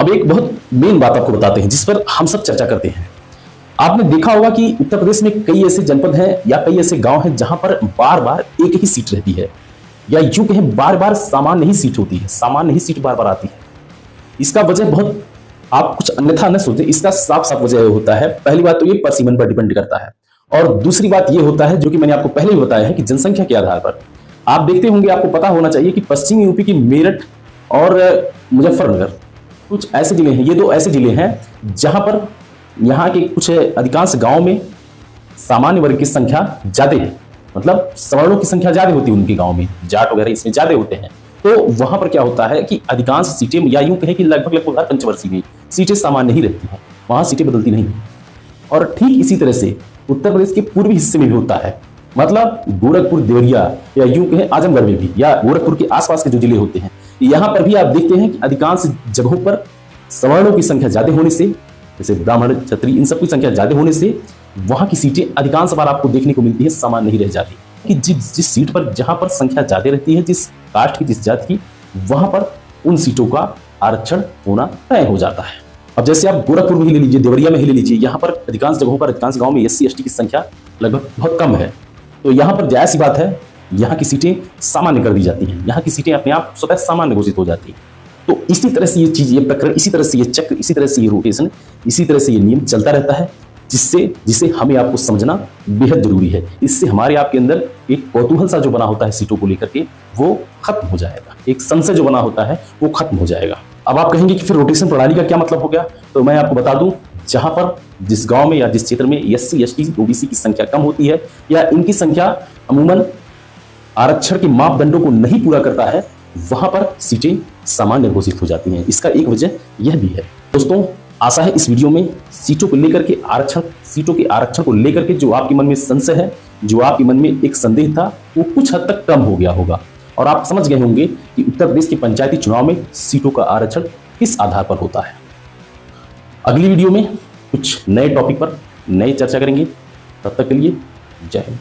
अब एक बहुत मेन बात आपको बताते हैं जिस पर हम सब चर्चा करते हैं। आपने देखा होगा कि उत्तर प्रदेश में कई ऐसे जनपद हैं या कई ऐसे गांव हैं जहां पर बार बार एक ही सीट रहती है, या यूं कहें बार बार सामान्य ही सीट होती है, सामान्य ही सीट बार बार आती है। इसका वजह बहुत, आप कुछ अन्यथा न सोचें, इसका साफ साफ वजह होता है। पहली बात तो ये परसिमन पर डिपेंड करता है, और दूसरी बात ये होता है जो कि मैंने आपको पहले भी बताया है कि जनसंख्या के आधार पर आप देखते होंगे, आपको पता होना चाहिए कि पश्चिमी यूपी की मेरठ और मुजफ्फरनगर कुछ ऐसे जिले हैं, ये दो ऐसे जिले हैं जहां पर यहाँ के कुछ अधिकांश गांव में सामान्य वर्ग की संख्या ज्यादा है, मतलब सवर्णों की संख्या ज्यादा होती है उनके गांव में, जाट वगैरह इसमें ज्यादा होते हैं। तो वहां पर क्या होता है कि अधिकांश सीटें, या यूं कहें कि लगभग लगभग हर पंचवर्षीय में सीटें सामान्य ही रहती हैं, वहां सीटें बदलती नहीं। और ठीक इसी तरह से उत्तर प्रदेश के पूर्वी हिस्से में भी होता है, मतलब गोरखपुर, देवरिया, या यूं कहें आजमगढ़ में भी, या गोरखपुर के आसपास के जो जिले होते हैं, यहां पर भी आप देखते हैं कि अधिकांश जगहों पर सवर्णों की संख्या ज्यादा होने से, जैसे ब्राह्मण, क्षत्रिय, इन सब की संख्या ज्यादा होने से वहां की सीटें अधिकांश बार आपको देखने को मिलती है सामान्य नहीं रह जाती। कि जिस सीट पर, जहां पर संख्या ज्यादा रहती है, जिस कास्ट की, जिस जाति की, वहां पर उन सीटों का आरक्षण होना तय हो जाता है। अब जैसे आप गोरखपुर में ही ले लीजिए, देवरिया में ही ले लीजिए, यहाँ पर अधिकांश जगहों पर, अधिकांश गांव में SC ST की संख्या लगभग बहुत कम है। तो यहाँ पर जायज़ सी बात है, यहाँ की सीटें सामान्य कर दी जाती हैं, यहाँ की सीटें अपने आप स्वतः सामान्य घोषित हो जाती हैं। तो इसी तरह से ये चीज, ये प्रकरण, इसी तरह से ये चक्र, इसी तरह से ये रोटेशन, इसी तरह से ये नियम चलता रहता है, जिसे हमें आपको समझना बेहद जरूरी है। इससे हमारे आपके अंदर एक कौतूहल सा जो बना होता है सीटों को लेकर के, वो खत्म हो जाएगा, एक संशय जो बना होता है वो खत्म हो जाएगा। अब आप कहेंगे कि फिर रोटेशन प्रणाली का क्या मतलब हो गया, तो मैं आपको बता दूं, जहां पर जिस गांव में या जिस क्षेत्र में SC ST OBC की संख्या कम होती है, या इनकी संख्या अमूमन आरक्षण के मापदंडों को नहीं पूरा करता है, वहां पर सीटें सामान्य घोषित हो जाती हैं। इसका एक वजह यह भी है। दोस्तों, आशा है इस वीडियो में सीटों को लेकर के, सीटों के आरक्षण को लेकर के जो आपके मन में संशय है, जो आपके मन में एक संदेह था, वो कुछ हद तक कम हो गया होगा, और आप समझ गए होंगे कि उत्तर प्रदेश के पंचायती चुनाव में सीटों का आरक्षण किस आधार पर होता है। अगली वीडियो में कुछ नए टॉपिक पर नई चर्चा करेंगे। तब तक के लिए जय हिंद।